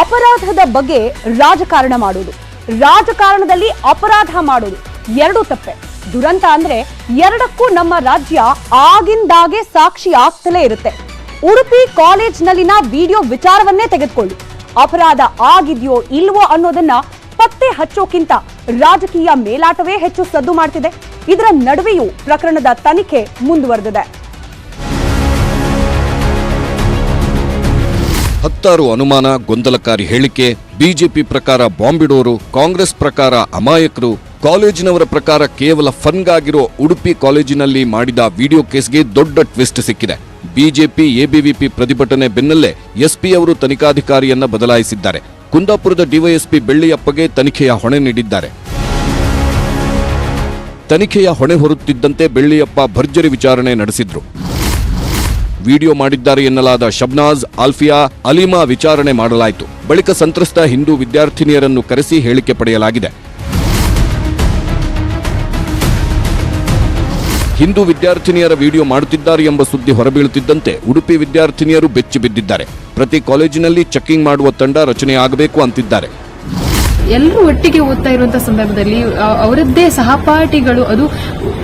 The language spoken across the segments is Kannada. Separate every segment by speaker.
Speaker 1: ಅಪರಾಧದ ಬಗ್ಗೆ ರಾಜಕಾರಣ ಮಾಡೋದು, ರಾಜಕಾರಣದಲ್ಲಿ ಅಪರಾಧ ಮಾಡೋದು ಎರಡೂ ತಪ್ಪೆ. ದುರಂತ ಅಂದ್ರೆ ಎರಡಕ್ಕೂ ನಮ್ಮ ರಾಜ್ಯ ಆಗಿಂದಾಗೆ ಸಾಕ್ಷಿ ಆಗ್ತಲೇ ಇರುತ್ತೆ. ಉಡುಪಿ ಕಾಲೇಜ್ನಲ್ಲಿನ ವಿಡಿಯೋ ವಿಚಾರವನ್ನೇ ತೆಗೆದುಕೊಳ್ಳಿ. ಅಪರಾಧ ಆಗಿದೆಯೋ ಇಲ್ವೋ ಅನ್ನೋದನ್ನ ಪತ್ತೆ ಹಚ್ಚೋಕ್ಕಿಂತ ರಾಜಕೀಯ ಮೇಲಾಟವೇ ಹೆಚ್ಚು ಸದ್ದು ಮಾಡ್ತಿದೆ. ಇದರ ನಡುವೆಯೂ ಪ್ರಕರಣದ ತನಿಖೆ ಮುಂದುವರೆದಿದೆ.
Speaker 2: 10 ಅನುಮಾನ, ಗೊಂದಲಕಾರಿ ಹೇಳಿಕೆ, ಬಿಜೆಪಿ ಪ್ರಕಾರ ಬಾಂಬಿಡೋರು, ಕಾಂಗ್ರೆಸ್ ಪ್ರಕಾರ ಅಮಾಯಕರು, ಕಾಲೇಜಿನವರ ಪ್ರಕಾರ ಕೇವಲ ಫನ್ಗಾಗಿರೋ ಉಡುಪಿ ಕಾಲೇಜಿನಲ್ಲಿ ಮಾಡಿದ ವಿಡಿಯೋ ಕೇಸ್ಗೆ ದೊಡ್ಡ ಟ್ವಿಸ್ಟ್ ಸಿಕ್ಕಿದೆ. ಬಿಜೆಪಿ ಎಬಿವಿಪಿ ಪ್ರತಿಭಟನೆ ಬೆನ್ನಲ್ಲೇ ಎಸ್ಪಿ ಅವರು ತನಿಖಾಧಿಕಾರಿಯನ್ನ ಬದಲಾಯಿಸಿದ್ದಾರೆ. ಕುಂದಾಪುರದ ಡಿವೈಎಸ್ಪಿ ಬೆಳ್ಳಿಯಪ್ಪಗೆ ತನಿಖೆಯ ಹೊಣೆ ನೀಡಿದ್ದಾರೆ. ತನಿಖೆಯ ಹೊಣೆ ಹೊರುತ್ತಿದ್ದಂತೆ ಬೆಳ್ಳಿಯಪ್ಪ ಭರ್ಜರಿ ವಿಚಾರಣೆ ನಡೆಸಿದ್ರು. ವಿಡಿಯೋ ಮಾಡಿದ್ದಾರೆ ಎನ್ನಲಾದ ಶಬ್ನಾಜ್, ಆಲ್ಫಿಯಾ, ಅಲಿಮಾ ವಿಚಾರಣೆ ಮಾಡಲಾಯಿತು. ಬಳಿಕ ಸಂತ್ರಸ್ತ ಹಿಂದೂ ವಿದ್ಯಾರ್ಥಿನಿಯರನ್ನು ಕರೆಸಿ ಹೇಳಿಕೆ ಪಡೆಯಲಾಗಿದೆ. ಹಿಂದೂ ವಿದ್ಯಾರ್ಥಿನಿಯರ ವಿಡಿಯೋ ಮಾಡುತ್ತಿದ್ದಾರೆ ಎಂಬ ಸುದ್ದಿ ಹೊರಬೀಳುತ್ತಿದ್ದಂತೆ ಉಡುಪಿ ವಿದ್ಯಾರ್ಥಿನಿಯರು ಬೆಚ್ಚಿ ಬಿದ್ದಿದ್ದಾರೆ. ಪ್ರತಿ ಕಾಲೇಜಿನಲ್ಲಿ ಚೆಕಿಂಗ್ ಮಾಡುವ ತಂಡ ರಚನೆಯಾಗಬೇಕು ಅಂತಿದ್ದಾರೆ.
Speaker 3: ಎಲ್ಲರೂ ಒಟ್ಟಿಗೆ ಓದ್ತಾ ಇರುವಂತಹ ಸಂದರ್ಭದಲ್ಲಿ ಅವರದ್ದೇ ಸಹಪಾಠಿಗಳು, ಅದು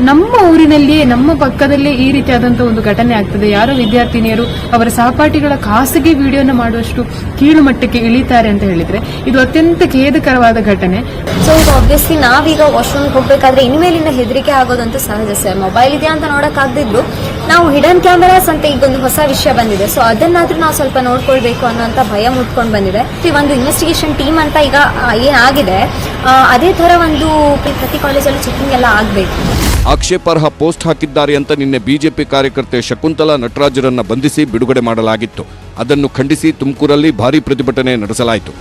Speaker 3: ನಮ್ಮ ಊರಿನಲ್ಲಿಯೇ ನಮ್ಮ ಪಕ್ಕದಲ್ಲೇ ಈ ರೀತಿಯಾದಂತಹ ಒಂದು ಘಟನೆ ಆಗ್ತದೆ. ಯಾರೋ ವಿದ್ಯಾರ್ಥಿನಿಯರು ಅವರ ಸಹಪಾಠಿಗಳ ಖಾಸಗಿ ವಿಡಿಯೋನ ಮಾಡುವಷ್ಟು ಕೀಳು ಮಟ್ಟಕ್ಕೆ ಇಳಿತಾರೆ ಅಂತ ಹೇಳಿದ್ರೆ ಇದು ಅತ್ಯಂತ ಖೇದಕರವಾದ ಘಟನೆ.
Speaker 4: ಸೊ ಇದು ಆಬ್ವಿಯಸ್ಲಿ ನಾವೀಗ ವಾಶ್ರೂಮ್ಗೆ ಹೋಗ್ಬೇಕಾದ್ರೆ ಇನ್ಮೇಲಿಂದ ಹೆದರಿಕೆ ಆಗೋದಂತೂ ಸಹಜ ಸರ್. ಮೊಬೈಲ್ ಇದೆ ಅಂತ ನೋಡಕ್ಕಾಗದಿದ್ರು ನಾವು ಹಿಡನ್ ಕ್ಯಾಮೆರಾಸ್ ಅಂತ ಈಗೊಂದು ಹೊಸ ವಿಷಯ ಬಂದಿದೆ. ಸೊ ಅದನ್ನಾದ್ರೂ ನಾವು ಸ್ವಲ್ಪ ನೋಡ್ಕೊಳ್ಬೇಕು ಅನ್ನೋಂತ ಭಯ ಮುಟ್ಕೊಂಡು ಬಂದಿದೆ. ಒಂದು ಇನ್ವೆಸ್ಟಿಗೇಷನ್ ಟೀಮ್ ಅಂತ ಈಗ ಏನಾಗಿದೆ ಅದೇ ತರ ಒಂದು ಪ್ರತಿ ಕಾಲೇಜಲ್ಲೂ ಚೆಕಿಂಗ್ ಎಲ್ಲ ಆಗಬೇಕು.
Speaker 2: ಆಕ್ಷೇಪಾರ್ಹ ಪೋಸ್ಟ್ ಹಾಕಿದ್ದಾರೆ ಅಂತ ನಿನ್ನೆ ಬಿಜೆಪಿ ಕಾರ್ಯಕರ್ತೆ ಶಕುಂತಲಾ ನಟರಾಜರನ್ನ ಬಂಧಿಸಿ ಬಿಡುಗಡೆ ಮಾಡಲಾಗಿತ್ತು. ಅದನ್ನು ಖಂಡಿಸಿ ತುಮಕೂರಲ್ಲಿ ಭಾರೀ ಪ್ರತಿಭಟನೆ ನಡೆಸಲಾಯಿತು.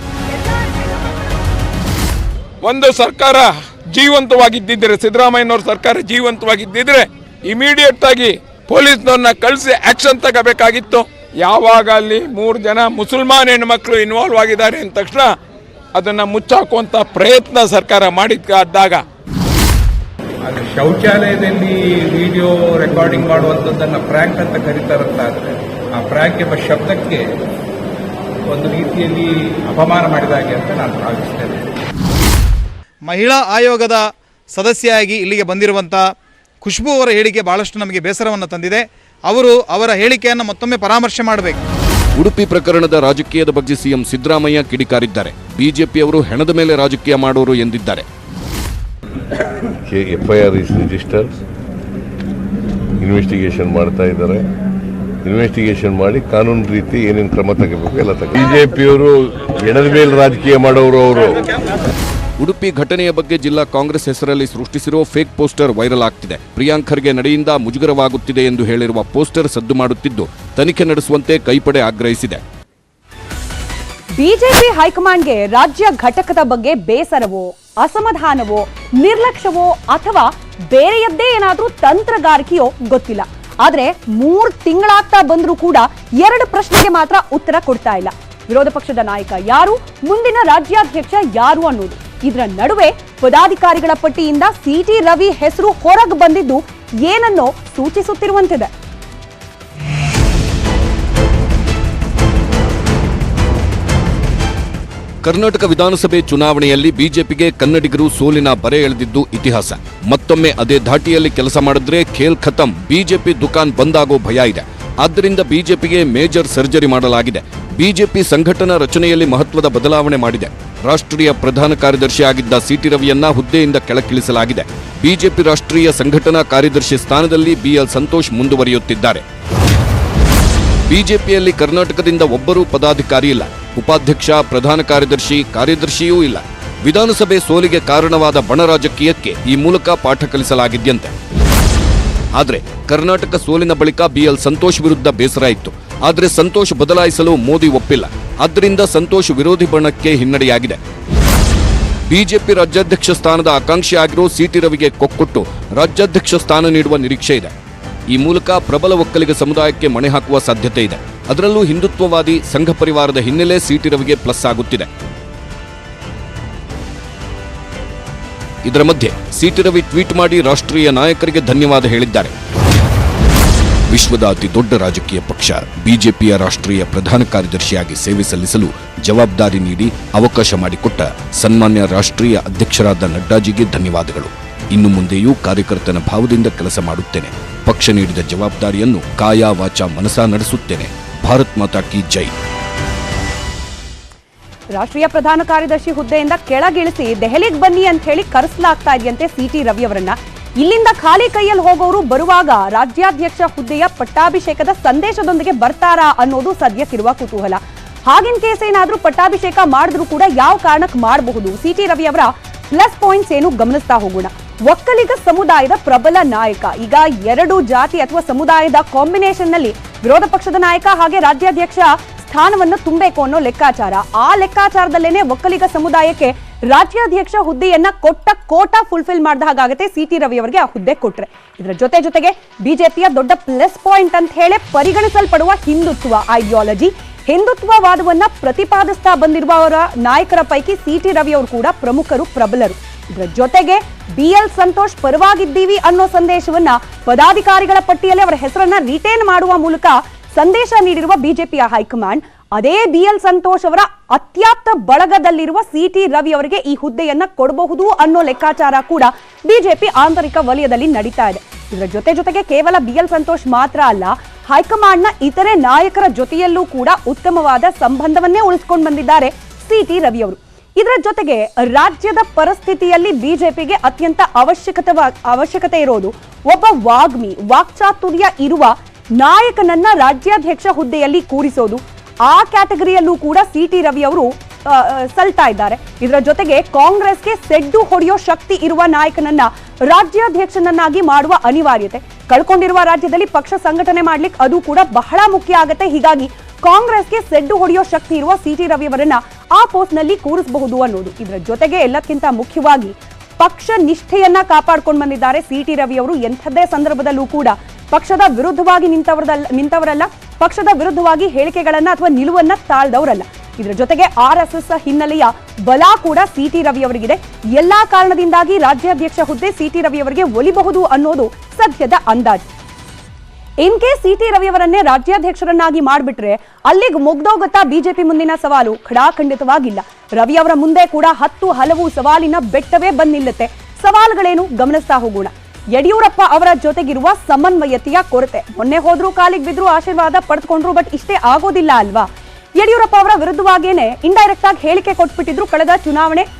Speaker 5: ಒಂದು ಸರ್ಕಾರ ಜೀವಂತವಾಗಿದ್ದಿದ್ರೆ, ಸಿದ್ದರಾಮಯ್ಯನವ್ರ ಸರ್ಕಾರ ಜೀವಂತವಾಗಿದ್ದಿದ್ರೆ ಇಮಿಡಿಯೇಟ್ ಆಗಿ ಪೊಲೀಸ್ನವ್ರನ್ನ ಕಳಿಸಿ ಆಕ್ಷನ್ ತಗೋಬೇಕಾಗಿತ್ತು. ಯಾವಾಗ ಅಲ್ಲಿ 3 ಜನ ಮುಸಲ್ಮಾನ್ ಹೆಣ್ಮಕ್ಳು ಇನ್ವಾಲ್ವ್ ಆಗಿದ್ದಾರೆ ಅಂದ ತಕ್ಷಣ ಅದನ್ನ ಮುಚ್ಚಾಕುವಂತ ಪ್ರಯತ್ನ ಸರ್ಕಾರ ಮಾಡಿದ್ದಾಗ
Speaker 6: ಅದು ಶೌಚಾಲಯದಲ್ಲಿ ವಿಡಿಯೋ ರೆಕಾರ್ಡಿಂಗ್ ಮಾಡುವಂಥದ್ದನ್ನು ಪ್ರ್ಯಾಂಕ್ ಅಂತ ಕರೀತಾರಂತಾದರೆ ಆ ಪ್ರ್ಯಾಂಕ್ ಎಂಬ ಶಬ್ದಕ್ಕೆ ಒಂದು ರೀತಿಯಲ್ಲಿ ಅಪಮಾನ ಮಾಡಿದಾಗೆ ಅಂತ ನಾನು ಭಾವಿಸ್ತೇನೆ.
Speaker 7: ಮಹಿಳಾ ಆಯೋಗದ ಸದಸ್ಯೆಯಾಗಿ ಇಲ್ಲಿಗೆ ಬಂದಿರುವಂಥ ಖುಷ್ಬೂ ಅವರ ಹೇಳಿಕೆ ಬಹಳಷ್ಟು ನಮಗೆ ಬೇಸರವನ್ನು ತಂದಿದೆ. ಅವರು ಅವರ ಹೇಳಿಕೆಯನ್ನು ಮತ್ತೊಮ್ಮೆ ಪರಾಮರ್ಶೆ ಮಾಡಬೇಕು.
Speaker 2: ಉಡುಪಿ ಪ್ರಕರಣದ ರಾಜಕೀಯದ ಬಗ್ಗೆ ಸಿಎಂ ಸಿದ್ದರಾಮಯ್ಯ ಕಿಡಿಕಾರಿದ್ದಾರೆ. ಬಿಜೆಪಿಯವರು ಹೆಣದ ಮೇಲೆ ರಾಜಕೀಯ ಮಾಡೋರು ಎಂದಿದ್ದಾರೆ.
Speaker 8: FIR ಇಸ್ ರಿಜಿಸ್ಟರ್, ಇನ್ವೆಸ್ಟಿಗೇಷನ್ ಮಾಡ್ತಾ ಇದ್ದಾರೆ. ಇನ್ವೆಸ್ಟಿಗೇಷನ್ ಮಾಡಿ ಕಾನೂನು ರೀತಿ ಏನೇನು ಕ್ರಮ ತಗೋಬೇಕು ಎಲ್ಲ ಬಿಜೆಪಿಯವರು ಹೆಣದ ಮೇಲೆ ರಾಜಕೀಯ ಮಾಡೋರು ಅವರು.
Speaker 2: ಉಡುಪಿ ಘಟನೆಯ ಬಗ್ಗೆ ಜಿಲ್ಲಾ ಕಾಂಗ್ರೆಸ್ ಹೆಸರಲ್ಲಿ ಸೃಷ್ಟಿಸಿರುವ ಫೇಕ್ ಪೋಸ್ಟರ್ ವೈರಲ್ ಆಗ್ತಿದೆ. ಪ್ರಿಯಾಂಕ್ ಖರ್ಗೆ ನಡೆಯಿಂದ ಮುಜುಗರವಾಗುತ್ತಿದೆ ಎಂದು ಹೇಳಿರುವ ಪೋಸ್ಟರ್ ಸದ್ದು ಮಾಡುತ್ತಿದ್ದು ತನಿಖೆ ನಡೆಸುವಂತೆ ಕೈಪಡೆ ಆಗ್ರಹಿಸಿದೆ.
Speaker 1: ಬಿಜೆಪಿ ಹೈಕಮಾಂಡ್ಗೆ ರಾಜ್ಯ ಘಟಕದ ಬಗ್ಗೆ ಬೇಸರವೋ, ಅಸಮಾಧಾನವೋ, ನಿರ್ಲಕ್ಷ್ಯವೋ ಅಥವಾ ಬೇರೆಯದ್ದೇ ಏನಾದ್ರೂ ತಂತ್ರಗಾರಿಕೆಯೋ ಗೊತ್ತಿಲ್ಲ. ಆದ್ರೆ 3 ತಿಂಗಳಾಗ್ತಾ ಬಂದ್ರೂ ಕೂಡ 2 ಪ್ರಶ್ನೆಗೆ ಮಾತ್ರ ಉತ್ತರ ಕೊಡ್ತಾ ಇಲ್ಲ. ವಿರೋಧ ಪಕ್ಷದ ನಾಯಕ ಯಾರು, ಮುಂದಿನ ರಾಜ್ಯಾಧ್ಯಕ್ಷ ಯಾರು ಅನ್ನೋದು. ಇದರ ನಡುವೆ ಪದಾಧಿಕಾರಿಗಳ ಪಟ್ಟಿಯಿಂದ ಸಿಟಿ ರವಿ ಹೆಸರು ಹೊರಗೆ ಬಂದಿದ್ದು ಏನನ್ನೋ ಸೂಚಿಸುತ್ತಿರುವಂತಿದೆ.
Speaker 2: ಕರ್ನಾಟಕ ವಿಧಾನಸಭೆ ಚುನಾವಣೆಯಲ್ಲಿ ಬಿಜೆಪಿಗೆ ಕನ್ನಡಿಗರು ಸೋಲಿನ ಬರೆ ಎಳೆದಿದ್ದು ಇತಿಹಾಸ. ಮತ್ತೊಮ್ಮೆ ಅದೇ ಧಾಟಿಯಲ್ಲಿ ಕೆಲಸ ಮಾಡಿದ್ರೆ ಖೇಲ್ ಖತಮ್, ಬಿಜೆಪಿ ದುಕಾನ್ ಬಂದಾಗೋ ಭಯ ಇದೆ. ಆದ್ದರಿಂದ ಬಿಜೆಪಿಗೆ ಮೇಜರ್ ಸರ್ಜರಿ ಮಾಡಲಾಗಿದೆ. ಬಿಜೆಪಿ ಸಂಘಟನಾ ರಚನೆಯಲ್ಲಿ ಮಹತ್ವದ ಬದಲಾವಣೆ ಮಾಡಿದೆ. ರಾಷ್ಟ್ರೀಯ ಪ್ರಧಾನ ಕಾರ್ಯದರ್ಶಿ ಆಗಿದ್ದ ಸಿಟಿ ರವಿಯನ್ನ ಹುದ್ದೆಯಿಂದ ಕೆಳಗಿಳಿಸಲಾಗಿದೆ. ಬಿಜೆಪಿ ರಾಷ್ಟ್ರೀಯ ಸಂಘಟನಾ ಕಾರ್ಯದರ್ಶಿ ಸ್ಥಾನದಲ್ಲಿ ಬಿಎಲ್ ಸಂತೋಷ್ ಮುಂದುವರಿಯುತ್ತಿದ್ದಾರೆ. ಬಿಜೆಪಿಯಲ್ಲಿ ಕರ್ನಾಟಕದಿಂದ ಒಬ್ಬರೂ ಪದಾಧಿಕಾರಿ ಇಲ್ಲ. ಉಪಾಧ್ಯಕ್ಷ, ಪ್ರಧಾನ ಕಾರ್ಯದರ್ಶಿಯೂ ಇಲ್ಲ. ವಿಧಾನಸಭೆ ಸೋಲಿಗೆ ಕಾರಣವಾದ ಬಣ ರಾಜಕೀಯಕ್ಕೆ ಈ ಮೂಲಕ ಪಾಠ ಕಲಿಸಲಾಗಿದ್ಯಂತೆ. ಆದರೆ ಕರ್ನಾಟಕ ಸೋಲಿನ ಬಳಿಕ ಬಿಎಲ್ ಸಂತೋಷ್ ವಿರುದ್ಧ ಬೇಸರ ಇತ್ತು. ಆದರೆ ಸಂತೋಷ್ ಬದಲಾಯಿಸಲು ಮೋದಿ ಒಪ್ಪಿಲ್ಲ. ಆದ್ದರಿಂದ ಸಂತೋಷ್ ವಿರೋಧಿ ಬಣಕ್ಕೆ ಹಿನ್ನಡೆಯಾಗಿದೆ. ಬಿಜೆಪಿ ರಾಜ್ಯಾಧ್ಯಕ್ಷ ಸ್ಥಾನದ ಆಕಾಂಕ್ಷಿ ಆಗಿರೋ ಸಿಟಿ ರವಿಗೆ ಕೊಕ್ಕೊಟ್ಟು ರಾಜ್ಯಾಧ್ಯಕ್ಷ ಸ್ಥಾನ ನೀಡುವ ನಿರೀಕ್ಷೆ ಇದೆ. ಈ ಮೂಲಕ ಪ್ರಬಲ ಒಕ್ಕಲಿಗ ಸಮುದಾಯಕ್ಕೆ ಮಣೆ ಹಾಕುವ ಸಾಧ್ಯತೆ ಇದೆ. ಅದರಲ್ಲೂ ಹಿಂದುತ್ವವಾದಿ ಸಂಘ ಪರಿವಾರದ ಹಿನ್ನೆಲೆ ಸಿಟಿ ರವಿಗೆ ಪ್ಲಸ್ ಆಗುತ್ತಿದೆ. ಇದರ ಮಧ್ಯೆ ಸಿಟಿ ರವಿ ಟ್ವೀಟ್ ಮಾಡಿ ರಾಷ್ಟ್ರೀಯ ನಾಯಕರಿಗೆ ಧನ್ಯವಾದ ಹೇಳಿದ್ದಾರೆ. ವಿಶ್ವದ ಅತಿ ದೊಡ್ಡ ರಾಜಕೀಯ ಪಕ್ಷ ಬಿಜೆಪಿಯ ರಾಷ್ಟ್ರೀಯ ಪ್ರಧಾನ ಕಾರ್ಯದರ್ಶಿಯಾಗಿ ಸೇವೆ ಸಲ್ಲಿಸಲು ಜವಾಬ್ದಾರಿ ನೀಡಿ ಅವಕಾಶ ಮಾಡಿಕೊಟ್ಟ ಸನ್ಮಾನ್ಯ ರಾಷ್ಟ್ರೀಯ ಅಧ್ಯಕ್ಷರಾದ ನಡ್ಡಾಜಿಗೆ ಧನ್ಯವಾದಗಳು. ಇನ್ನು ಮುಂದೆಯೂ ಕಾರ್ಯಕರ್ತನ ಭಾವದಿಂದ ಕೆಲಸ ಮಾಡುತ್ತೇನೆ. ಪಕ್ಷ ನೀಡಿದ ಜವಾಬ್ದಾರಿಯನ್ನು ಕಾಯ ವಾಚ ಮನಸಾ ನಡೆಸುತ್ತೇನೆ. ಭಾರತ್ ಮಾತಾ ಕಿ ಜೈ.
Speaker 1: ರಾಷ್ಟ್ರೀಯ ಪ್ರಧಾನ ಕಾರ್ಯದರ್ಶಿ ಹುದ್ದೆಯಿಂದ ಕೆಳಗಿಳಿಸಿ ದೆಹಲಿಗೆ ಬನ್ನಿ ಅಂತ ಹೇಳಿ ಕರೆಸಲಾಗ್ತಾ ಇದೆಯಂತೆ ಸಿಟಿ ರವಿ ಅವರನ್ನ. ಇಲ್ಲಿಂದ ಖಾಲಿ ಕೈಯಲ್ಲಿ ಹೋಗೋರು ಬರುವಾಗ ರಾಜ್ಯಾಧ್ಯಕ್ಷ ಹುದ್ದೆಯ ಪಟ್ಟಾಭಿಷೇಕದ ಸಂದೇಶದೊಂದಿಗೆ ಬರ್ತಾರಾ ಅನ್ನೋದು ಸದ್ಯಕ್ಕಿರುವ ಕುತೂಹಲ. ಹಾಗಿನ ಕೇಸ್ ಏನಾದ್ರೂ ಪಟ್ಟಾಭಿಷೇಕ ಮಾಡಿದ್ರು ಕೂಡ ಯಾವ ಕಾರಣಕ್ಕೆ ಮಾಡಬಹುದು? ಸಿಟಿ ರವಿ ಅವರ ಪ್ಲಸ್ ಪಾಯಿಂಟ್ಸ್ ಏನು ಗಮನಿಸ್ತಾ ಹೋಗೋಣ. ಒಕ್ಕಲಿಗ ಸಮುದಾಯದ ಪ್ರಬಲ ನಾಯಕ. ಈಗ ಎರಡು ಜಾತಿ ಅಥವಾ ಸಮುದಾಯದ ಕಾಂಬಿನೇಷನ್ ನಲ್ಲಿ ವಿರೋಧ ಪಕ್ಷದ ನಾಯಕ ಹಾಗೆ ರಾಜ್ಯಾಧ್ಯಕ್ಷ ಸ್ಥಾನವನ್ನು ತುಂಬಬೇಕು ಅನ್ನೋ ಲೆಕ್ಕಾಚಾರ. ಆ ಲೆಕ್ಕಾಚಾರದಲ್ಲೇನೆ ಒಕ್ಕಲಿಗ ಸಮುದಾಯಕ್ಕೆ ರಾಜ್ಯಾಧ್ಯಕ್ಷ ಹುದ್ದೆಯನ್ನ ಕೊಟ್ಟ ಕೋಟಾ ಫುಲ್ಫಿಲ್ ಮಾಡಿದ ಹಾಗಾಗುತ್ತೆ ಸಿಟಿ ರವಿ ಅವರಿಗೆ ಆ ಹುದ್ದೆ ಕೊಟ್ರೆ. ಇದರ ಜೊತೆಗೆ ಬಿಜೆಪಿಯ ದೊಡ್ಡ ಪ್ಲಸ್ ಪಾಯಿಂಟ್ ಅಂತ ಹೇಳಿ ಪರಿಗಣಿಸಲ್ಪಡುವ ಹಿಂದುತ್ವ ಐಡಿಯಾಲಜಿ, ಹಿಂದುತ್ವವಾದವನ್ನ ಪ್ರತಿಪಾದಿಸ್ತಾ ಬಂದಿರುವವರ ನಾಯಕರ ಪೈಕಿ ಸಿಟಿ ರವಿ ಅವರು ಕೂಡ ಪ್ರಮುಖರು, ಪ್ರಬಲರು. ಇದರ ಜೊತೆಗೆ ಬಿಎಲ್ ಸಂತೋಷ್ ಪರವಾಗಿದ್ದೀವಿ ಅನ್ನೋ ಸಂದೇಶವನ್ನ ಪದಾಧಿಕಾರಿಗಳ ಪಟ್ಟಿಯಲ್ಲಿ ಅವರ ಹೆಸರನ್ನ ರಿಟೇನ್ ಮಾಡುವ ಮೂಲಕ ಸಂದೇಶ ನೀಡಿರುವ ಬಿಜೆಪಿಯ ಹೈಕಮಾಂಡ್ ಅದೇ ಬಿಎಲ್ ಸಂತೋಷ್ ಅವರ ಅತ್ಯಾಪ್ತ ಬಳಗದಲ್ಲಿರುವ ಸಿಟಿ ರವಿ ಅವರಿಗೆ ಈ ಹುದ್ದೆಯನ್ನ ಕೊಡಬಹುದು ಅನ್ನೋ ಲೆಕ್ಕಾಚಾರ ಕೂಡ ಬಿಜೆಪಿ ಆಂತರಿಕ ವಲಯದಲ್ಲಿ ನಡೀತಾ ಇದೆ. ಇದರ ಜೊತೆಗೆ ಕೇವಲ ಬಿಎಲ್ ಸಂತೋಷ್ ಮಾತ್ರ ಅಲ್ಲ, ಹೈಕಮಾಂಡ್ನ ಇತರೆ ನಾಯಕರ ಜೊತೆಯಲ್ಲೂ ಕೂಡ ಉತ್ತಮವಾದ ಸಂಬಂಧವನ್ನೇ ಉಳಿಸಿಕೊಂಡು ಬಂದಿದ್ದಾರೆ ಸಿಟಿ ರವಿ ಅವರು. ಇದರ ಜೊತೆಗೆ ರಾಜ್ಯದ ಪರಿಸ್ಥಿತಿಯಲ್ಲಿ ಬಿಜೆಪಿಗೆ ಅತ್ಯಂತ ಅವಶ್ಯಕತೆ ಇರೋದು ಒಬ್ಬ ವಾಗ್ಮಿ, ವಾಕ್ಚಾತುರ್ಯ ಇರುವ ನಾಯಕನನ್ನ ರಾಜ್ಯಾಧ್ಯಕ್ಷ ಹುದ್ದೆಯಲ್ಲಿ ಕೂರಿಸೋದು. ಆ ಕ್ಯಾಟಗರಿಯಲ್ಲೂ ಕೂಡ ಸಿಟಿ ರವಿ ಅವರು ಸಲ್ತಾ ಇದ್ದಾರೆ. ಇದರ ಜೊತೆಗೆ ಕಾಂಗ್ರೆಸ್ಗೆ ಸೆಡ್ಡು ಹೊಡೆಯೋ ಶಕ್ತಿ ಇರುವ ನಾಯಕನನ್ನ ರಾಜ್ಯಾಧ್ಯಕ್ಷನನ್ನಾಗಿ ಮಾಡುವ ಅನಿವಾರ್ಯತೆ. ಕಳ್ಕೊಂಡಿರುವ ರಾಜ್ಯದಲ್ಲಿ ಪಕ್ಷ ಸಂಘಟನೆ ಮಾಡ್ಲಿಕ್ಕೆ ಅದು ಕೂಡ ಬಹಳ ಮುಖ್ಯ ಆಗುತ್ತೆ. ಹೀಗಾಗಿ ಕಾಂಗ್ರೆಸ್ಗೆ ಸೆಡ್ಡು ಹೊಡೆಯೋ ಶಕ್ತಿ ಇರುವ ಸಿಟಿ ರವಿ ಅವರನ್ನ ಆ ಪೋಸ್ಟ್ ನಲ್ಲಿ ಕೂರಿಸಬಹುದು ಅನ್ನೋದು. ಇದರ ಜೊತೆಗೆ ಎಲ್ಲಕ್ಕಿಂತ ಮುಖ್ಯವಾಗಿ ಪಕ್ಷ ನಿಷ್ಠೆಯನ್ನ ಕಾಪಾಡ್ಕೊಂಡು ಬಂದಿದ್ದಾರೆ ಸಿಟಿ ರವಿ ಅವರು. ಎಂಥದ್ದೇ ಸಂದರ್ಭದಲ್ಲೂ ಕೂಡ ಪಕ್ಷದ ವಿರುದ್ಧವಾಗಿ ನಿಂತವರಲ್ಲ, ಪಕ್ಷದ ವಿರುದ್ಧವಾಗಿ ಹೇಳಿಕೆಗಳನ್ನ ಅಥವಾ ನಿಲುವನ್ನ ತಾಳ್ದವರಲ್ಲ. ಇದರ ಜೊತೆಗೆ RSS ಹಿನ್ನೆಲೆಯ ಬಲ ಕೂಡ ಸಿಟಿ ರವಿ ಅವರಿಗಿದೆ. ಎಲ್ಲಾ ಕಾರಣದಿಂದಾಗಿ ರಾಜ್ಯಾಧ್ಯಕ್ಷ ಹುದ್ದೆ ಸಿಟಿ ರವಿ ಅವರಿಗೆ ಒಲಿಬಹುದು ಅನ್ನೋದು ಸದ್ಯದ ಅಂದಾಜು. ಇನ್ ಕೇಸ್ ಸಿಟಿ ರವಿ ಅವರನ್ನೇ ರಾಜ್ಯಾಧ್ಯಕ್ಷರನ್ನಾಗಿ ಮಾಡಿಬಿಟ್ರೆ ಅಲ್ಲಿಗೆ ಮುಗ್ದೋಗುತ್ತಾ ಬಿಜೆಪಿ ಮುಂದಿನ ಸವಾಲು? ಖಂಡಿತವಾಗಿಲ್ಲ. ರವಿ ಅವರ ಮುಂದೆ ಕೂಡ ಹಲವು ಸವಾಲಿನ ಬೆಟ್ಟವೇ ಬಂದ್ ನಿಲ್ಲುತ್ತೆ. ಸವಾಲುಗಳೇನು ಗಮನಿಸ್ತಾ ಹೋಗೋಣ. ಯಡಿಯೂರಪ್ಪ ಅವರ ಜೊತೆಗಿರುವ ಸಮನ್ವಯತೆಯ ಕೊರತೆ. ಮೊನ್ನೆ ಹೋದ್ರು, ಕಾಲಿಗೆ ಬಿದ್ರು, ಆಶೀರ್ವಾದ ಪಡೆದುಕೊಂಡ್ರು, ಬಟ್ ಇಷ್ಟೇ ಆಗೋದಿಲ್ಲ ಅಲ್ವಾ? ಯಡಿಯೂರಪ್ಪ ಅವರ ವಿರುದ್ಧವಾಗೇನೆ ಇಂಡೈರೆಕ್ಟ್ ಆಗಿ ಹೇಳಿಕೆ ಕೊಟ್ಬಿಟ್ಟಿದ್ರು ಕಳೆದ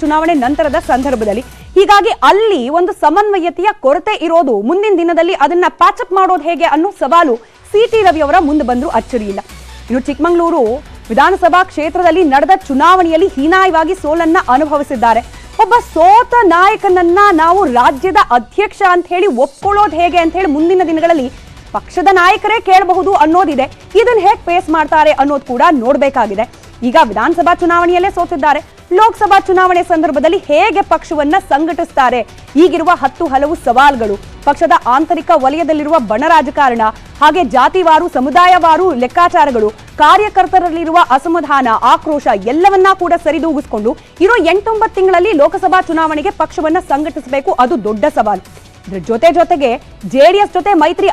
Speaker 1: ಚುನಾವಣೆ ನಂತರದ ಸಂದರ್ಭದಲ್ಲಿ. ಹೀಗಾಗಿ ಅಲ್ಲಿ ಒಂದು ಸಮನ್ವಯತೆಯ ಕೊರತೆ ಇರೋದು. ಮುಂದಿನ ದಿನದಲ್ಲಿ ಅದನ್ನ ಪ್ಯಾಚಪ್ ಮಾಡೋದು ಹೇಗೆ ಅನ್ನೋ ಸವಾಲು ಸಿಟಿ ರವಿ ಅವರ ಮುಂದೆ ಬಂದ್ರು ಅಚ್ಚರಿಯಿಲ್ಲ. ಇನ್ನು ಚಿಕ್ಕಮಗಳೂರು ವಿಧಾನಸಭಾ ಕ್ಷೇತ್ರದಲ್ಲಿ ನಡೆದ ಚುನಾವಣೆಯಲ್ಲಿ ಹೀನಾಯವಾಗಿ ಸೋಲನ್ನ ಅನುಭವಿಸಿದ್ದಾರೆ. ಒಬ್ಬ ಸೋತ ನಾಯಕನನ್ನ ನಾವು ರಾಜ್ಯದ ಅಧ್ಯಕ್ಷ ಅಂತ ಹೇಳಿ ಒಪ್ಕೊಳ್ಳೋದು ಹೇಗೆ ಅಂತ ಹೇಳಿ ಮುಂದಿನ ದಿನಗಳಲ್ಲಿ ಪಕ್ಷದ ನಾಯಕರೇ ಕೇಳಬಹುದು ಅನ್ನೋದಿದೆ. ಇದನ್ನ ಹೇಗೆ ಫೇಸ್ ಮಾಡ್ತಾರೆ ಅನ್ನೋದು ಕೂಡ ನೋಡ್ಬೇಕಾಗಿದೆ. ಈಗ ವಿಧಾನಸಭಾ ಚುನಾವಣೆಯಲ್ಲೇ ಸೋತಿದ್ದಾರೆ. ಲೋಕಸಭಾ ಚುನಾವಣೆ ಸಂದರ್ಭದಲ್ಲಿ ಹೇಗೆ ಪಕ್ಷವನ್ನ ಸಂಘಟಿಸ್ತಾರೆ? ಈಗಿರುವ ಹಲವು ಸವಾಲುಗಳು, ಪಕ್ಷದ ಆಂತರಿಕ ವಲಯದಲ್ಲಿರುವ ಬಣ ರಾಜಕಾರಣ, ಹಾಗೆ ಜಾತಿವಾರು, ಸಮುದಾಯವಾರು ಲೆಕ್ಕಾಚಾರಗಳು, ಕಾರ್ಯಕರ್ತರಲ್ಲಿರುವ ಅಸಮಾಧಾನ, ಆಕ್ರೋಶ ಎಲ್ಲವನ್ನ ಕೂಡ ಸರಿದೂಗಿಸಿಕೊಂಡು ಇರೋ 8-9 ತಿಂಗಳಲ್ಲಿ ಲೋಕಸಭಾ ಚುನಾವಣೆಗೆ ಪಕ್ಷವನ್ನ ಸಂಘಟಿಸಬೇಕು. ಅದು ದೊಡ್ಡ ಸವಾಲು. ಇದ್ರ ಜೊತೆಗೆ ಜೆಡಿಎಸ್ ಜೊತೆ ಮೈತ್ರಿ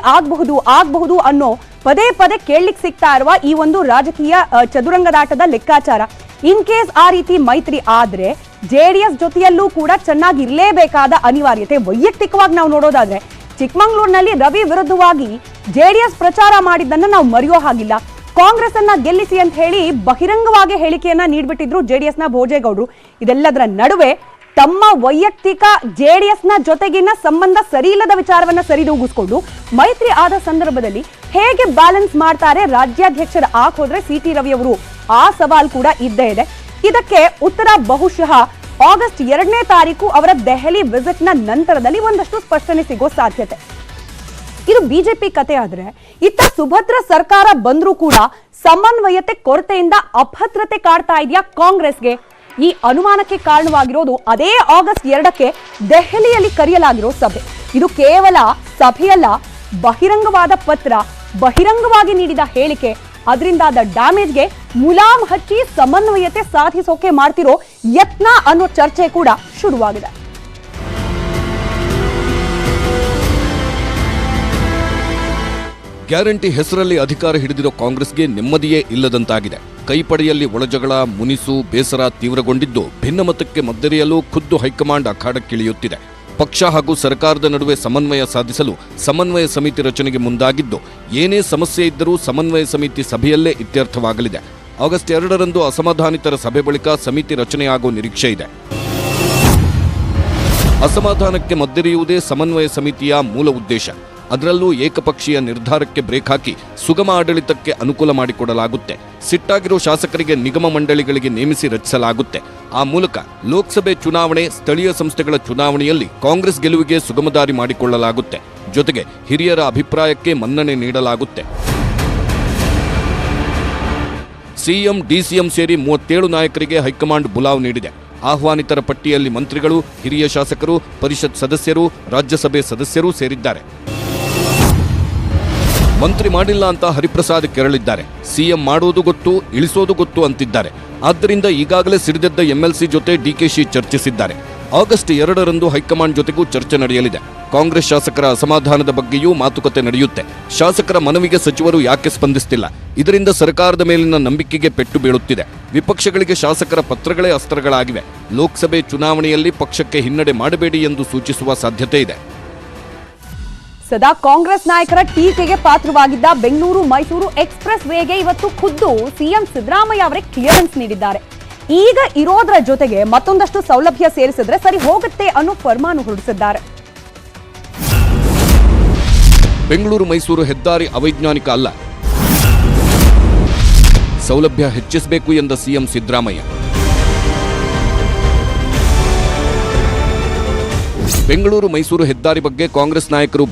Speaker 1: ಆಗಬಹುದು ಅನ್ನೋ ಪದೇ ಕೇಳಲಿಕ್ಕೆ ಸಿಗ್ತಾ ಇರುವ ಈ ಒಂದು ರಾಜಕೀಯ ಚದುರಂಗದಾಟದ ಲೆಕ್ಕಾಚಾರ. ಇನ್ ಕೇಸ್ ಆ ರೀತಿ ಮೈತ್ರಿ ಆದ್ರೆ ಜೆಡಿಎಸ್ ಜೊತೆಯಲ್ಲೂ ಕೂಡ ಚೆನ್ನಾಗಿರ್ಲೇಬೇಕಾದ ಅನಿವಾರ್ಯತೆ. ವೈಯಕ್ತಿಕವಾಗಿ ನಾವು ನೋಡೋದಾದ್ರೆ ಚಿಕ್ಕಮಗಳೂರಿನಲ್ಲಿ ರವಿ ವಿರುದ್ಧವಾಗಿ ಜೆಡಿಎಸ್ ಪ್ರಚಾರ ಮಾಡಿದ್ದನ್ನ ನಾವು ಮರೆಯೋ ಹಾಗಿಲ್ಲ. ಕಾಂಗ್ರೆಸ್ ಅನ್ನ ಗೆಲ್ಲಿಸಿ ಅಂತ ಹೇಳಿ ಬಹಿರಂಗವಾಗಿ ಹೇಳಿಕೆಯನ್ನ ನೀಡ್ಬಿಟ್ಟಿದ್ರು ಜೆಡಿಎಸ್ ನ ಭೋಜೇಗೌಡರು. ಇದೆಲ್ಲದರ ನಡುವೆ ತಮ್ಮ ವೈಯಕ್ತಿಕ ಜೆಡಿಎಸ್ನ ಜೊತೆಗಿನ ಸಂಬಂಧ ಸರಿಯಿಲ್ಲದ ವಿಚಾರವನ್ನ ಸರಿದೂಗಿಸಿಕೊಂಡು ಮೈತ್ರಿ ಆದ ಸಂದರ್ಭದಲ್ಲಿ ಹೇಗೆ ಬ್ಯಾಲೆನ್ಸ್ ಮಾಡ್ತಾರೆ ರಾಜ್ಯಾಧ್ಯಕ್ಷರ ಹೋದ್ರೆ ಸಿಟಿ ರವಿ ಅವರು? ಆ ಸವಾಲ್ ಕೂಡ ಇದ್ದೇ ಇದೆ. ಇದಕ್ಕೆ ಉತ್ತರ ಬಹುಶಃ ಆಗಸ್ಟ್ 2ನೇ ತಾರೀಕು ಅವರ ದೆಹಲಿ ವಿಸಿಟ್ ನ ನಂತರದಲ್ಲಿ ಒಂದಷ್ಟು ಸ್ಪಷ್ಟನೆ ಸಿಗೋ ಸಾಧ್ಯತೆ. ಇದು ಬಿಜೆಪಿ ಕತೆ ಆದ್ರೆ, ಇತ್ತ ಸುಭದ್ರ ಸರ್ಕಾರ ಬಂದ್ರೂ ಕೂಡ ಸಮನ್ವಯತೆ ಕೊರತೆಯಿಂದ ಅಭದ್ರತೆ ಕಾಡ್ತಾ ಇದೆಯಾ ಕಾಂಗ್ರೆಸ್ಗೆ? ಈ ಅನುಮಾನಕ್ಕೆ ಕಾರಣವಾಗಿರೋದು ಅದೇ ಆಗಸ್ಟ್ 2ಕ್ಕೆ ದೆಹಲಿಯಲ್ಲಿ ಕರೆಯಲಾಗಿರೋ ಸಭೆ. ಇದು ಕೇವಲ ಸಭೆಯಲ್ಲ, ಬಹಿರಂಗವಾದ ಪತ್ರ, ಬಹಿರಂಗವಾಗಿ ನೀಡಿದ ಹೇಳಿಕೆ, ಅದರಿಂದಾದ ಡ್ಯಾಮೇಜ್ಗೆ ಮುಲಾಮ್ ಹಚ್ಚಿ ಸಮನ್ವಯತೆ ಸಾಧಿಸೋಕೆ ಮಾಡ್ತಿರೋ ಯತ್ನ ಅನ್ನೋ ಚರ್ಚೆ ಕೂಡ ಶುರುವಾಗಿದೆ.
Speaker 2: ಗ್ಯಾರಂಟಿ ಹೆಸರಲ್ಲಿ ಅಧಿಕಾರ ಹಿಡಿದಿರೋ ಕಾಂಗ್ರೆಸ್ಗೆ ನೆಮ್ಮದಿಯೇ ಇಲ್ಲದಂತಾಗಿದೆ. ಕೈಪಡೆಯಲ್ಲಿ ಒಳಜಗಳ, ಮುನಿಸು, ಬೇಸರ ತೀವ್ರಗೊಂಡಿದ್ದು ಭಿನ್ನಮತಕ್ಕೆ ಮದ್ದೆರೆಯಲು ಖುದ್ದು ಹೈಕಮಾಂಡ್ ಅಖಾಡಕ್ಕಿಳಿಯುತ್ತಿದೆ. ಪಕ್ಷ ಹಾಗೂ ಸರ್ಕಾರದ ನಡುವೆ ಸಮನ್ವಯ ಸಾಧಿಸಲು ಸಮನ್ವಯ ಸಮಿತಿ ರಚನೆಗೆ ಮುಂದಾಗಿದ್ದು, ಏನೇ ಸಮಸ್ಯೆ ಇದ್ದರೂ ಸಮನ್ವಯ ಸಮಿತಿ ಸಭೆಯಲ್ಲೇ ಇತ್ಯರ್ಥವಾಗಲಿದೆ. ಆಗಸ್ಟ್ 2ರಂದು ಅಸಮಾಧಾನಿತರ ಸಭೆ ಬಳಿಕ ಸಮಿತಿ ರಚನೆಯಾಗುವ ನಿರೀಕ್ಷೆ ಇದೆ. ಅಸಮಾಧಾನಕ್ಕೆ ಮದ್ದೆರೆಯುವುದೇ ಸಮನ್ವಯ ಸಮಿತಿಯ ಮೂಲ ಉದ್ದೇಶ. ಅದರಲ್ಲೂ ಏಕಪಕ್ಷೀಯ ನಿರ್ಧಾರಕ್ಕೆ ಬ್ರೇಕ್ ಹಾಕಿ ಸುಗಮ ಆಡಳಿತಕ್ಕೆ ಅನುಕೂಲ ಮಾಡಿಕೊಡಲಾಗುತ್ತೆ. ಸಿಟ್ಟಾಗಿರೋ ಶಾಸಕರಿಗೆ ನಿಗಮ ಮಂಡಳಿಗಳಿಗೆ ನೇಮಿಸಿ ರಚಿಸಲಾಗುತ್ತೆ. ಆ ಮೂಲಕ ಲೋಕಸಭೆ ಚುನಾವಣೆ, ಸ್ಥಳೀಯ ಸಂಸ್ಥೆಗಳ ಚುನಾವಣೆಯಲ್ಲಿ ಕಾಂಗ್ರೆಸ್ ಗೆಲುವಿಗೆ ಸುಗಮದಾರಿ ಮಾಡಿಕೊಳ್ಳಲಾಗುತ್ತೆ. ಜೊತೆಗೆ ಹಿರಿಯರ ಅಭಿಪ್ರಾಯಕ್ಕೆ ಮನ್ನಣೆ ನೀಡಲಾಗುತ್ತೆ. ಸಿಎಂ, ಡಿಸಿಎಂ ಸೇರಿ 37 ನಾಯಕರಿಗೆ ಹೈಕಮಾಂಡ್ ಬುಲಾವ್ ನೀಡಿದೆ. ಆಹ್ವಾನಿತರ ಪಟ್ಟಿಯಲ್ಲಿ ಮಂತ್ರಿಗಳು, ಹಿರಿಯ ಶಾಸಕರು, ಪರಿಷತ್ ಸದಸ್ಯರು, ರಾಜ್ಯಸಭೆ ಸದಸ್ಯರೂ ಸೇರಿದ್ದಾರೆ. ಮಂತ್ರಿ ಮಾಡಿಲ್ಲ ಅಂತ ಹರಿಪ್ರಸಾದ್ ಕೆರಳಿದ್ದಾರೆ. ಸಿಎಂ ಮಾಡೋದು ಗೊತ್ತು, ಇಳಿಸೋದು ಗೊತ್ತು ಅಂತಿದ್ದಾರೆ. ಆದ್ದರಿಂದ ಈಗಾಗಲೇ ಸಿಡಿದೆದ್ದ ಎಂಎಲ್ಸಿ ಜೊತೆ ಡಿಕೆಶಿ ಚರ್ಚಿಸಿದ್ದಾರೆ. ಆಗಸ್ಟ್ 2ರಂದು ಹೈಕಮಾಂಡ್ ಜೊತೆಗೂ ಚರ್ಚೆ ನಡೆಯಲಿದೆ. ಕಾಂಗ್ರೆಸ್ ಶಾಸಕರ ಅಸಮಾಧಾನದ ಬಗ್ಗೆಯೂ ಮಾತುಕತೆ ನಡೆಯುತ್ತೆ. ಶಾಸಕರ ಮನವಿಗೆ ಸಚಿವರು ಯಾಕೆ ಸ್ಪಂದಿಸುತ್ತಿಲ್ಲ? ಇದರಿಂದ ಸರ್ಕಾರದ ಮೇಲಿನ ನಂಬಿಕೆಗೆ ಪೆಟ್ಟು ಬೀಳುತ್ತಿದೆ. ವಿಪಕ್ಷಗಳಿಗೆ ಶಾಸಕರ ಪತ್ರಗಳೇ ಅಸ್ತ್ರಗಳಾಗಿವೆ. ಲೋಕಸಭೆ ಚುನಾವಣೆಯಲ್ಲಿ ಪಕ್ಷಕ್ಕೆ ಹಿನ್ನಡೆ ಮಾಡಬೇಡಿ ಎಂದು ಸೂಚಿಸುವ ಸಾಧ್ಯತೆ ಇದೆ.
Speaker 1: ಸದಾ ಕಾಂಗ್ರೆಸ್ ನಾಯಕರ ಟೀಕೆಗೆ ಪಾತ್ರವಾಗಿದ್ದ ಬೆಂಗಳೂರು ಮೈಸೂರು ಎಕ್ಸ್‌ಪ್ರೆಸ್ ವೇಗೆ ಇವತ್ತು ಖುದ್ದು ಸಿಎಂ ಸಿದ್ದರಾಮಯ್ಯ ಅವರೇ ಕ್ಲಿಯರೆನ್ಸ್ ನೀಡಿದ್ದಾರೆ. ಈಗ ಇರೋದರ ಜೊತೆಗೆ ಮತ್ತೊಂದಷ್ಟು ಸೌಲಭ್ಯ ಸೇರಿಸಿದ್ರೆ ಸರಿ ಹೋಗುತ್ತೆ ಅನ್ನೋ ಫರ್ಮಾನು ಹೊರಡಿಸಿದ್ದಾರೆ.
Speaker 2: ಬೆಂಗಳೂರು ಮೈಸೂರು ಹೆದ್ದಾರಿ ಅವೈಜ್ಞಾನಿಕ ಅಲ್ಲ, ಸೌಲಭ್ಯ ಹೆಚ್ಚಿಸಬೇಕು ಎಂದ ಸಿಎಂ ಸಿದ್ದರಾಮಯ್ಯ. ಬೆಂಗಳೂರು ಮೈಸೂರು ಹೆದ್ದಾರಿ ಬಗ್ಗೆ ಕಾಂಗ್ರೆಸ್ ನಾಯಕರು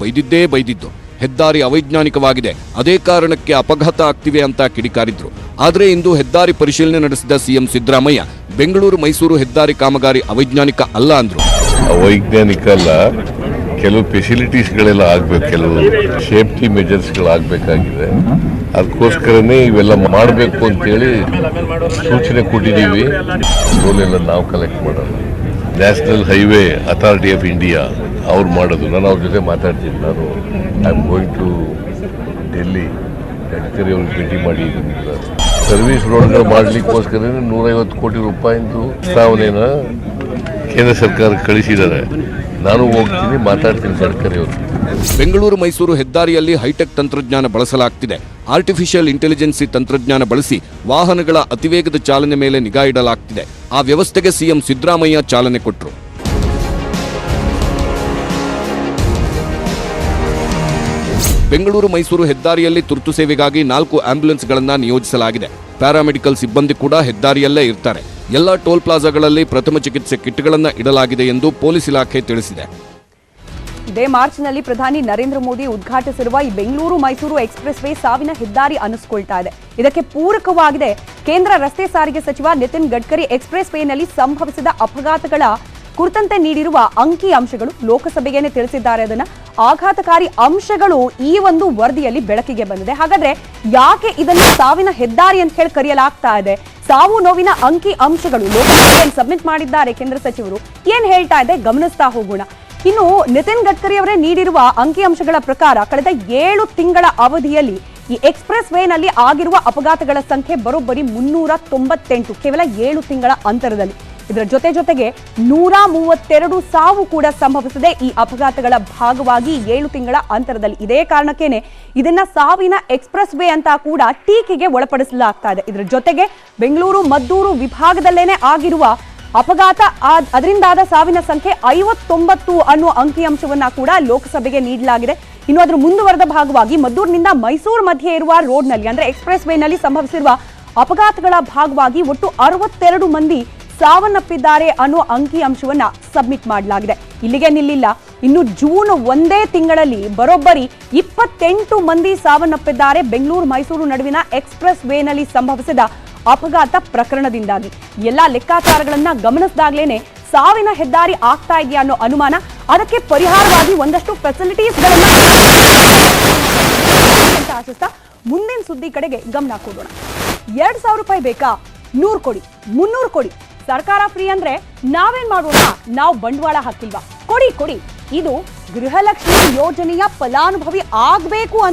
Speaker 2: ಬೈದಿದ್ದು. ಹೆದ್ದಾರಿ ಅವೈಜ್ಞಾನಿಕವಾಗಿದೆ, ಅದೇ ಕಾರಣಕ್ಕೆ ಅಪಘಾತ ಆಗ್ತಿವೆ ಅಂತ ಕಿಡಿಕಾರಿದ್ರು. ಆದರೆ ಇಂದು ಹೆದ್ದಾರಿ ಪರಿಶೀಲನೆ ನಡೆಸಿದ ಸಿಎಂ ಸಿದ್ದರಾಮಯ್ಯ ಬೆಂಗಳೂರು ಮೈಸೂರು ಹೆದ್ದಾರಿ ಕಾಮಗಾರಿ ಅವೈಜ್ಞಾನಿಕ ಅಲ್ಲ ಅಂದ್ರು.
Speaker 8: ಅವೈಜ್ಞಾನಿಕ ಅಲ್ಲ, ಕೆಲವು ಫೆಸಿಲಿಟೀಸ್ಗಳೆಲ್ಲ ಆಗ್ಬೇಕು, ಕೆಲವು ಸೇಫ್ಟಿ ಮೆಜರ್ಸ್ಗಳಾಗಬೇಕಾಗಿದೆ. ಅದಕ್ಕೋಸ್ಕರನೇ ಇವೆಲ್ಲ ಮಾಡಬೇಕು ಅಂತೇಳಿ ಸೂಚನೆ ಕೊಟ್ಟಿದ್ದೀವಿ. ರೋಲೆಲ್ಲ ನಾವು ಕಲೆಕ್ಟ್ ಮಾಡೋದು, national highway authority of India ಅವ್ರು ಮಾಡೋದು. ನಾನು ಅವ್ರ ಜೊತೆ ಮಾತಾಡ್ತೀನಿ. ನಾನು I am going to Delhi, Gadkari ಅವ್ರಿಗೆ ಭೇಟಿ ಮಾಡಿದ್ದೀನಿ. ಸರ್ವಿಸ್ ರೋಡ್ಗಳು ಮಾಡಲಿಕ್ಕೋಸ್ಕರ 150 ಕೋಟಿ ರೂಪಾಯಿಂದು ಪ್ರಸ್ತಾವನೆನ ಕೇಂದ್ರ ಸರ್ಕಾರ ಕಳಿಸಿದ್ದಾರೆ. ನಾನು ಹೋಗ್ತೀನಿ, ಮಾತಾಡ್ತೀನಿ ಗಡ್ಕರಿ ಅವರು.
Speaker 2: ಬೆಂಗಳೂರು ಮೈಸೂರು ಹೆದ್ದಾರಿಯಲ್ಲಿ ಹೈಟೆಕ್ ತಂತ್ರಜ್ಞಾನ ಬಳಸಲಾಗ್ತಿದೆ. ಆರ್ಟಿಫಿಷಿಯಲ್ ಇಂಟೆಲಿಜೆನ್ಸಿ ತಂತ್ರಜ್ಞಾನ ಬಳಸಿ ವಾಹನಗಳ ಅತಿವೇಗದ ಚಾಲನೆ ಮೇಲೆ ನಿಗಾ ಇಡಲಾಗ್ತಿದೆ. ಆ ವ್ಯವಸ್ಥೆಗೆ ಸಿಎಂ ಸಿದ್ದರಾಮಯ್ಯ ಚಾಲನೆ ಕೊಟ್ಟರು. ಬೆಂಗಳೂರು ಮೈಸೂರು ಹೆದ್ದಾರಿಯಲ್ಲಿ ತುರ್ತು ಸೇವೆಗಾಗಿ 4 ಆಂಬ್ಯುಲೆನ್ಸ್ಗಳನ್ನು ನಿಯೋಜಿಸಲಾಗಿದೆ. ಪ್ಯಾರಾಮೆಡಿಕಲ್ ಸಿಬ್ಬಂದಿ ಕೂಡ ಹೆದ್ದಾರಿಯಲ್ಲೇ ಇರ್ತಾರೆ. ಎಲ್ಲ ಟೋಲ್ ಪ್ಲಾಜಾಗಳಲ್ಲಿ ಪ್ರಥಮ ಚಿಕಿತ್ಸೆ ಕಿಟ್ಗಳನ್ನು ಇಡಲಾಗಿದೆ ಎಂದು ಪೊಲೀಸ್ ಇಲಾಖೆ ತಿಳಿಸಿದೆ.
Speaker 1: ಇದೇ ಮಾರ್ಚ್ನಲ್ಲಿ ಪ್ರಧಾನಿ ನರೇಂದ್ರ ಮೋದಿ ಉದ್ಘಾಟಿಸಿರುವ ಈ ಬೆಂಗಳೂರು ಮೈಸೂರು ಎಕ್ಸ್‌ಪ್ರೆಸ್ ವೇ ಸಾವಿನ ಹೆದ್ದಾರಿ ಅನಿಸಿಕೊಳ್ತಾ ಇದೆ. ಇದಕ್ಕೆ ಪೂರಕವಾಗಿದೆ ಕೇಂದ್ರ ರಸ್ತೆ ಸಾರಿಗೆ ಸಚಿವ ನಿತಿನ್ ಗಡ್ಕರಿ ಎಕ್ಸ್‌ಪ್ರೆಸ್ ವೇನಲ್ಲಿ ಸಂಭವಿಸಿದ ಅಪಘಾತಗಳ ಕುರಿತಂತೆ ನೀಡಿರುವ ಅಂಕಿ ಅಂಶಗಳು. ಲೋಕಸಭೆಗೇನೆ ತಿಳಿಸಿದ್ದಾರೆ ಅದನ್ನ. ಆಘಾತಕಾರಿ ಅಂಶಗಳು ಈ ಒಂದು ವರದಿಯಲ್ಲಿ ಬೆಳಕಿಗೆ ಬಂದಿದೆ. ಹಾಗಾದ್ರೆ ಯಾಕೆ ಇದನ್ನ ಸಾವಿನ ಹೆದ್ದಾರಿ ಅಂತ ಹೇಳಿ ಕರೆಯಲಾಗ್ತಾ ಇದೆ? ಸಾವು ನೋವಿನ ಅಂಕಿ ಅಂಶಗಳು ಲೋಕಸಭೆಯಲ್ಲಿ ಸಬ್ಮಿಟ್ ಮಾಡಿದ್ದಾರೆ ಕೇಂದ್ರ ಸಚಿವರು. ಏನ್ ಹೇಳ್ತಾ ಇದೆ ಗಮನಿಸ್ತಾ ಹೋಗೋಣ. ಇನ್ನು ನಿತಿನ್ ಗಡ್ಕರಿ ಅವರೇ ನೀಡಿರುವ ಅಂಕಿ ಅಂಶಗಳ ಪ್ರಕಾರ ಕಳೆದ 7 ತಿಂಗಳ ಅವಧಿಯಲ್ಲಿ ಈ ಎಕ್ಸ್‌ಪ್ರೆಸ್ ವೇನಲ್ಲಿ ಆಗಿರುವ ಅಪಘಾತಗಳ ಸಂಖ್ಯೆ ಬರೋಬ್ಬರಿ 398, ಕೇವಲ 7 ತಿಂಗಳ ಅಂತರದಲ್ಲಿ. ಇದರ ಜೊತೆಗೆ 132 ಸಾವು ಕೂಡ ಸಂಭವಿಸಿದೆ ಈ ಅಪಘಾತಗಳ ಭಾಗವಾಗಿ 7 ತಿಂಗಳ ಅಂತರದಲ್ಲಿ. ಇದೇ ಕಾರಣಕ್ಕೇನೆ ಇದನ್ನ ಸಾವಿನ ಎಕ್ಸ್‌ಪ್ರೆಸ್ ವೇ ಅಂತ ಕೂಡ ಟೀಕೆಗೆ ಒಳಪಡಿಸಲಾಗ್ತಾ ಇದೆ. ಇದರ ಜೊತೆಗೆ ಬೆಂಗಳೂರು ಮದ್ದೂರು ವಿಭಾಗದಲ್ಲೇನೆ ಆಗಿರುವ ಅಪಘಾತ, ಅದರಿಂದಾದ ಸಾವಿನ ಸಂಖ್ಯೆ 59 ಅನ್ನುವ ಅಂಕಿಅಂಶವನ್ನ ಕೂಡ ಲೋಕಸಭೆಗೆ ನೀಡಲಾಗಿದೆ. ಇನ್ನು ಅದರ ಮುಂದುವರೆದ ಭಾಗವಾಗಿ ಮದ್ದೂರಿನಿಂದ ಮೈಸೂರು ಮಧ್ಯೆ ಇರುವ ರೋಡ್ನಲ್ಲಿ ಅಂದ್ರೆ ಎಕ್ಸ್‌ಪ್ರೆಸ್ ವೇನಲ್ಲಿ ಸಂಭವಿಸಿರುವ ಅಪಘಾತಗಳ ಭಾಗವಾಗಿ ಒಟ್ಟು 62 ಮಂದಿ ಸಾವನ್ನಪ್ಪಿದ್ದಾರೆ ಅನ್ನೋ ಅಂಕಿ ಅಂಶವನ್ನ ಸಬ್ಮಿಟ್ ಮಾಡಲಾಗಿದೆ. ಇಲ್ಲಿಗೆ ನಿಲ್ಲಿಲ್ಲ. ಇನ್ನು ಜೂನ್ ಒಂದೇ ತಿಂಗಳಲ್ಲಿ ಬರೋಬ್ಬರಿ 28 ಮಂದಿ ಸಾವನ್ನಪ್ಪಿದ್ದಾರೆ ಬೆಂಗಳೂರು ಮೈಸೂರು ನಡುವಿನ ಎಕ್ಸ್‌ಪ್ರೆಸ್ ವೇನಲ್ಲಿ ಸಂಭವಿಸಿದ ಅಪಘಾತ ಪ್ರಕರಣದಿಂದಾಗಿ. ಎಲ್ಲ ಲೆಕ್ಕಾಚಾರಗಳನ್ನ ಗಮನಿಸಿದಾಗ್ಲೇನೆ ಸಾವಿನ ಹೆದ್ದಾರಿ ಆಗ್ತಾ ಇದೆಯಾ ಅನ್ನೋ ಅನುಮಾನ. ಅದಕ್ಕೆ ಪರಿಹಾರವಾಗಿ ಒಂದಷ್ಟು ಫೆಸಿಲಿಟೀಸ್ಗಳನ್ನ ಆಶಿಸ್ತಾ ಮುಂದಿನ ಸುದ್ದಿ ಕಡೆಗೆ ಗಮನ ಕೊಡೋಣ. 2,000 ರೂಪಾಯಿ ಬೇಕಾ? 100 ಕೊಡಿ, 300 ಕೊಡಿ. ಸರ್ಕಾರ ಫ್ರೀ ಅಂದ್ರೆ ನಾವೇನ್ ಮಾಡೋಣ? ನಾವು ಬಂಡವಾಳ ಹಾಕಿಲ್ವಾ? ಕೊಡಿ. ಇದು ಗೃಹಲಕ್ಷ್ಮಿ ಯೋಜನೆಯ ಫಲಾನುಭವಿ ಆಗ್ಬೇಕು ಅಂತ